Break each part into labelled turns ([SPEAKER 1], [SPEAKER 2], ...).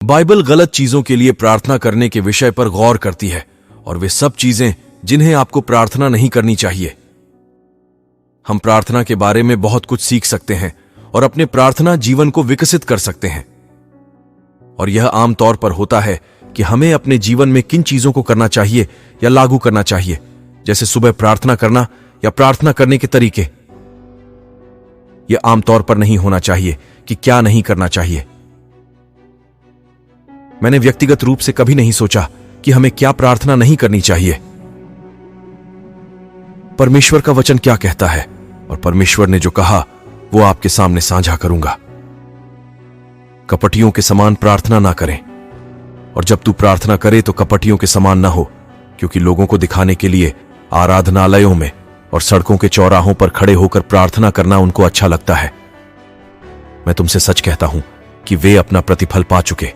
[SPEAKER 1] Bible गलत चीजों के लिए प्रार्थना करने के विषय पर गौर करती है और वे सब चीजें जिन्हें आपको प्रार्थना नहीं करनी चाहिए। हम प्रार्थना के बारे में बहुत कुछ सीख सकते हैं और अपने प्रार्थना जीवन को विकसित कर सकते हैं। और यह आम तौर पर होता है कि हमें अपने जीवन में किन चीजों को करना चाहिए या लागू करना चाहिए, जैसे सुबह प्रार्थना करना या प्रार्थना करने के तरीके। यह आमतौर पर नहीं होना चाहिए कि क्या नहीं करना चाहिए। मैंने व्यक्तिगत रूप से कभी नहीं सोचा कि हमें क्या प्रार्थना नहीं करनी चाहिए। परमेश्वर का वचन क्या कहता है और परमेश्वर ने जो कहा वो आपके सामने साझा करूंगा। कपटियों के समान प्रार्थना ना करें, और जब तू प्रार्थना करे तो कपटियों के समान ना हो, क्योंकि लोगों को दिखाने के लिए आराधनालयों में और सड़कों के चौराहों पर खड़े होकर प्रार्थना करना उनको अच्छा लगता है। मैं तुमसे सच कहता हूं कि वे अपना प्रतिफल पा चुके।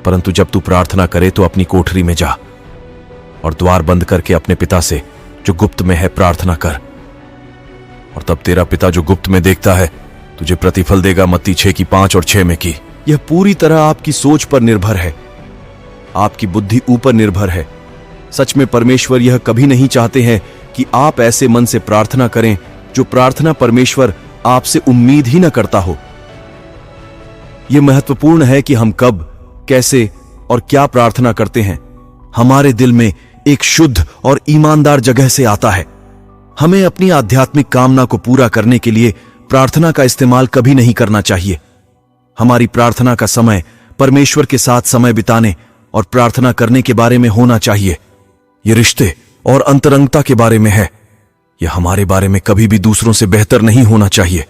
[SPEAKER 1] परंतु जब तू प्रार्थना करे तो अपनी कोठरी में जा और द्वार बंद करके अपने पिता से जो गुप्त में है प्रार्थना कर, और तब तेरा पिता जो गुप्त में देखता है तुझे प्रतिफल देगा। मत्ती 6:5 और 6 में की। यह पूरी तरह आपकी सोच पर निर्भर है, आपकी बुद्धि ऊपर निर्भर है। सच में परमेश्वर यह कभी नहीं चाहते हैं कि आप ऐसे मन से प्रार्थना करें जो प्रार्थना परमेश्वर आपसे उम्मीद ही न करता हो। यह महत्वपूर्ण है कि हम कब, कैसे और क्या प्रार्थना करते हैं हमारे दिल में एक शुद्ध और ईमानदार जगह से आता है। हमें अपनी आध्यात्मिक कामना को पूरा करने के लिए प्रार्थना का इस्तेमाल कभी नहीं करना चाहिए। हमारी प्रार्थना का समय परमेश्वर के साथ समय बिताने और प्रार्थना करने के बारे में होना चाहिए। यह रिश्ते और अंतरंगता के बारे में है। यह हमारे बारे में कभी भी दूसरों से बेहतर नहीं होना चाहिए।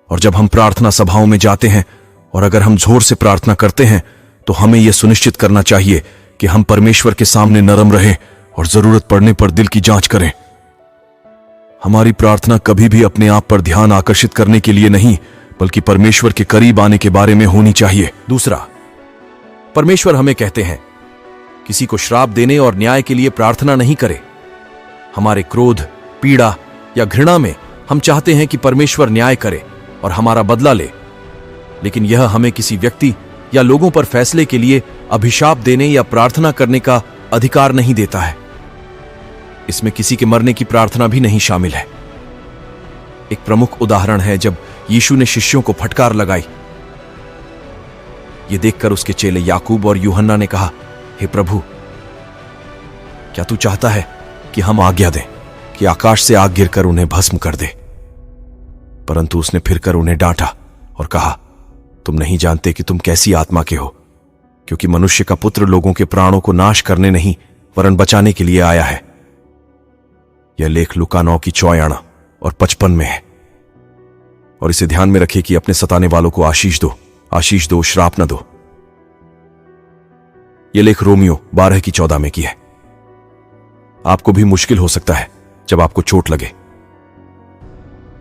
[SPEAKER 1] और जब हम प्रार्थना सभाओं में जाते हैं और अगर हम जोर से प्रार्थना करते हैं तो हमें यह सुनिश्चित करना चाहिए कि हम परमेश्वर के सामने नरम रहें और जरूरत पड़ने पर दिल की जांच करें। हमारी प्रार्थना कभी भी अपने आप पर ध्यान आकर्षित करने के लिए नहीं, बल्कि परमेश्वर के करीब आने के बारे में होनी चाहिए। दूसरा, परमेश्वर हमें कहते हैं किसी को श्राप देने और न्याय के लिए प्रार्थना नहीं करें। हमारे क्रोध, पीड़ा या घृणा में हम चाहते हैं कि परमेश्वर न्याय करे और हमारा बदला ले, लेकिन यह हमें किसी व्यक्ति या लोगों पर फैसले के लिए अभिशाप देने या प्रार्थना करने का अधिकार नहीं देता है। इसमें किसी के मरने की प्रार्थना भी नहीं शामिल है। एक प्रमुख उदाहरण है जब यीशु ने शिष्यों को फटकार लगाई। यह देखकर उसके चेले याकूब और यूहन्ना ने कहा, हे प्रभु, क्या तू चाहता है कि हम आज्ञा दें कि आकाश से आग गिरकर उन्हें भस्म कर दे? परंतु उसने फिरकर उन्हें डांटा और कहा, तुम नहीं जानते कि तुम कैसी आत्मा के हो, क्योंकि मनुष्य का पुत्र लोगों के प्राणों को नाश करने नहीं वरन बचाने के लिए आया है। यह लेख लूका 9:54 और 55 में है। और इसे ध्यान में रखिए कि अपने सताने वालों को आशीष दो, श्राप न दो। यह लेख रोमियो 12:14 में की है। आपको भी मुश्किल हो सकता है जब आपको चोट लगे,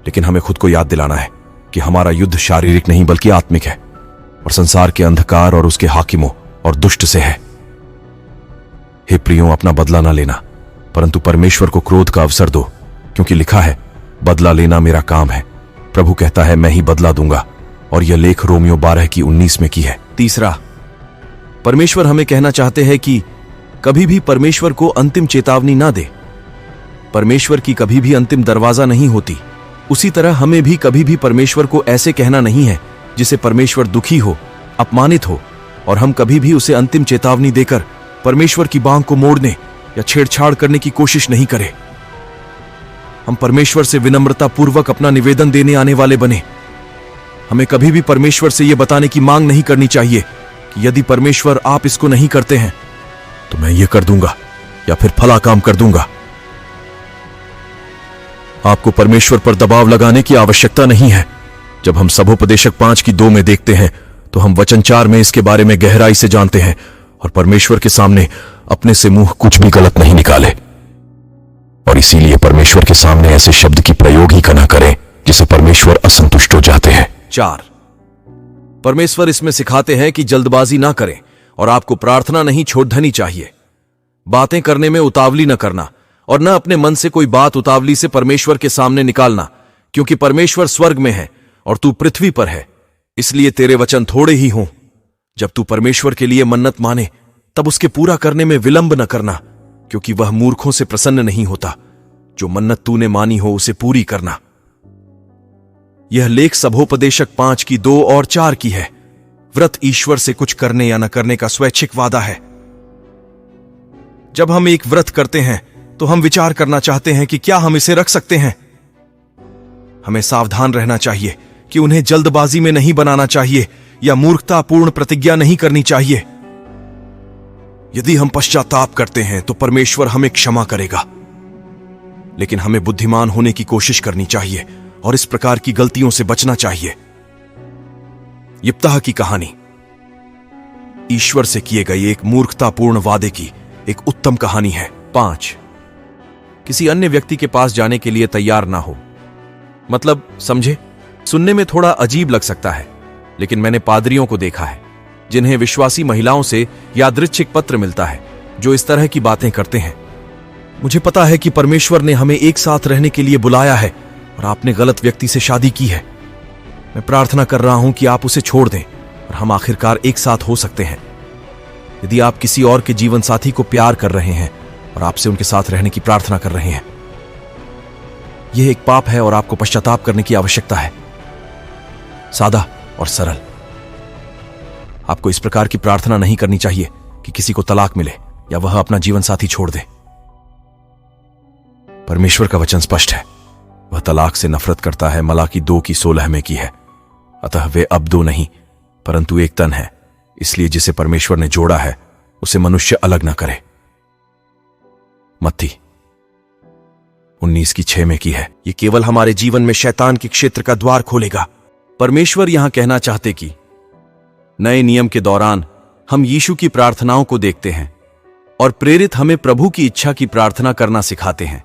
[SPEAKER 1] लेकिन हमें खुद को याद दिलाना है कि हमारा युद्ध शारीरिक नहीं बल्कि आत्मिक है और संसार के अंधकार और उसके हाकिमों और दुष्ट से है। हे प्रियों, अपना बदला ना लेना, परंतु परमेश्वर को क्रोध का अवसर दो, क्योंकि लिखा है, बदला लेना मेरा काम है, प्रभु कहता है मैं ही बदला दूंगा। और यह लेख रोमियो 12:19 में की है। तीसरा, परमेश्वर हमें कहना चाहते हैं कि कभी भी परमेश्वर को अंतिम चेतावनी ना दे। परमेश्वर की कभी भी अंतिम दरवाजा नहीं होती। उसी तरह हमें भी कभी भी परमेश्वर को ऐसे कहना नहीं है जिसे परमेश्वर दुखी हो, अपमानित हो, और हम कभी भी उसे अंतिम चेतावनी देकर परमेश्वर की बांह को मोड़ने या छेड़छाड़ करने की कोशिश नहीं करें। हम परमेश्वर से विनम्रता पूर्वक अपना निवेदन देने आने वाले बने। हमें कभी भी परमेश्वर से यह बताने की मांग नहीं करनी चाहिए कि यदि परमेश्वर आप इसको नहीं करते हैं तो मैं ये कर दूंगा या फिर फला काम कर दूंगा। आपको परमेश्वर पर दबाव लगाने की आवश्यकता नहीं है। जब हम सबोपदेशक 5:2 में देखते हैं तो हम वचन 4 में इसके बारे में गहराई से जानते हैं और परमेश्वर के सामने अपने से मुंह कुछ भी गलत नहीं निकाले। और इसीलिए परमेश्वर के सामने ऐसे शब्द की प्रयोग ही न करें जिसे परमेश्वर असंतुष्ट हो जाते हैं। 4, परमेश्वर इसमें सिखाते हैं कि जल्दबाजी ना करें और आपको प्रार्थना नहीं छोड़ देनी चाहिए। बातें करने में उतावली न करना और न अपने मन से कोई बात उतावली से परमेश्वर के सामने निकालना, क्योंकि परमेश्वर स्वर्ग में है और तू पृथ्वी पर है, इसलिए तेरे वचन थोड़े ही हों जब तू परमेश्वर के लिए मन्नत माने तब उसके पूरा करने में विलंब न करना, क्योंकि वह मूर्खों से प्रसन्न नहीं होता। जो मन्नत तूने मानी हो उसे पूरी करना। यह लेख सभोपदेशक 5 की 2 और 4 की है। व्रत ईश्वर से कुछ करने या न करने का स्वैच्छिक वादा है। जब हम एक व्रत करते हैं तो हम विचार करना चाहते हैं कि क्या हम इसे रख सकते हैं। हमें सावधान रहना चाहिए कि उन्हें जल्दबाजी में नहीं बनाना चाहिए या मूर्खतापूर्ण प्रतिज्ञा नहीं करनी चाहिए। यदि हम पश्चाताप करते हैं तो परमेश्वर हमें क्षमा करेगा, लेकिन हमें बुद्धिमान होने की कोशिश करनी चाहिए और इस प्रकार की गलतियों से बचना चाहिए। यिप्ताह की कहानी ईश्वर से किए गए एक मूर्खतापूर्ण वादे की एक उत्तम कहानी है। 5 किसी अन्य व्यक्ति के पास जाने के लिए तैयार ना हो। मतलब समझे, सुनने में थोड़ा अजीब लग सकता है, लेकिन मैंने पादरियों को देखा है जिन्हें विश्वासी महिलाओं से यादृच्छिक पत्र मिलता है जो इस तरह की बातें करते हैं। मुझे पता है कि परमेश्वर ने हमें एक साथ रहने के लिए बुलाया है और आपने गलत व्यक्ति से शादी की है। मैं प्रार्थना कर रहा हूं कि आप उसे छोड़ दें और हम आखिरकार एक साथ हो सकते हैं। यदि आप किसी और के जीवन साथी को प्यार कर रहे हैं और आपसे उनके साथ रहने की प्रार्थना कर रहे हैं, यह एक पाप है और आपको पश्चाताप करने की आवश्यकता है। सादा और सरल। आपको इस प्रकार की प्रार्थना नहीं करनी चाहिए कि किसी को तलाक मिले या वह अपना जीवन साथी छोड़ दे। परमेश्वर का वचन स्पष्ट है, वह तलाक से नफरत करता है। मलाकी 2 की 16 में की है। अतः वे अब 2 नहीं परंतु एक तन है। इसलिए जिसे परमेश्वर ने जोड़ा है उसे मनुष्य अलग न करे। मत्ती 19 की 6 में की है। यह केवल हमारे जीवन में शैतान के क्षेत्र का द्वार खोलेगा। परमेश्वर यहां कहना चाहते कि नए नियम के दौरान हम यीशु की प्रार्थनाओं को देखते हैं और प्रेरित हमें प्रभु की इच्छा की प्रार्थना करना सिखाते हैं।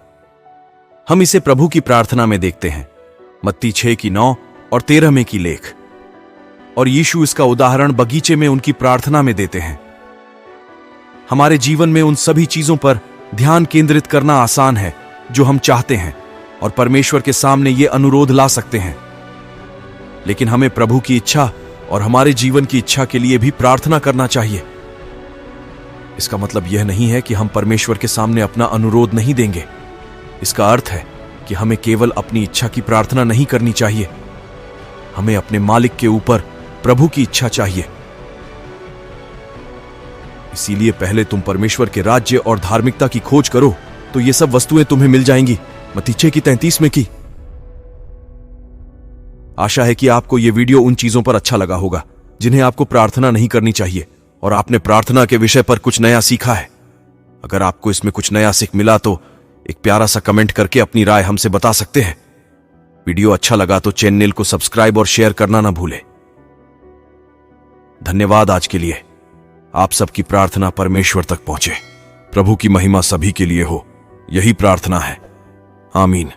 [SPEAKER 1] हम इसे प्रभु की प्रार्थना में देखते हैं, मत्ती 6 की 9 और 13 में की लेख। और यीशु इसका उदाहरण बगीचे में उनकी प्रार्थना में देते हैं। हमारे जीवन में उन सभी चीजों पर ध्यान केंद्रित करना आसान है जो हम चाहते हैं और परमेश्वर के सामने ये अनुरोध ला सकते हैं, लेकिन हमें प्रभु की इच्छा और हमारे जीवन की इच्छा के लिए भी प्रार्थना करना चाहिए। इसका मतलब यह नहीं है कि हम परमेश्वर के सामने अपना अनुरोध नहीं देंगे। इसका अर्थ है कि हमें केवल अपनी इच्छा की प्रार्थना नहीं करनी चाहिए, हमें अपने मालिक के ऊपर प्रभु की इच्छा चाहिए। इसीलिए पहले तुम परमेश्वर के राज्य और धार्मिकता की खोज करो तो ये सब वस्तुएं तुम्हें मिल जाएंगी। मत्ती 6 की 33 में की। आशा है कि आपको यह वीडियो उन चीजों पर अच्छा लगा होगा जिन्हें आपको प्रार्थना नहीं करनी चाहिए और आपने प्रार्थना के विषय पर कुछ नया सीखा है। अगर आपको इसमें कुछ नया सीख मिला तो एक प्यारा सा कमेंट करके अपनी राय हमसे बता सकते हैं। वीडियो अच्छा लगा तो चैनल को सब्सक्राइब और शेयर करना ना भूलें। धन्यवाद आज के लिए। आप सबकी प्रार्थना परमेश्वर तक पहुंचे। प्रभु की महिमा सभी के लिए हो, यही प्रार्थना है। आमीन।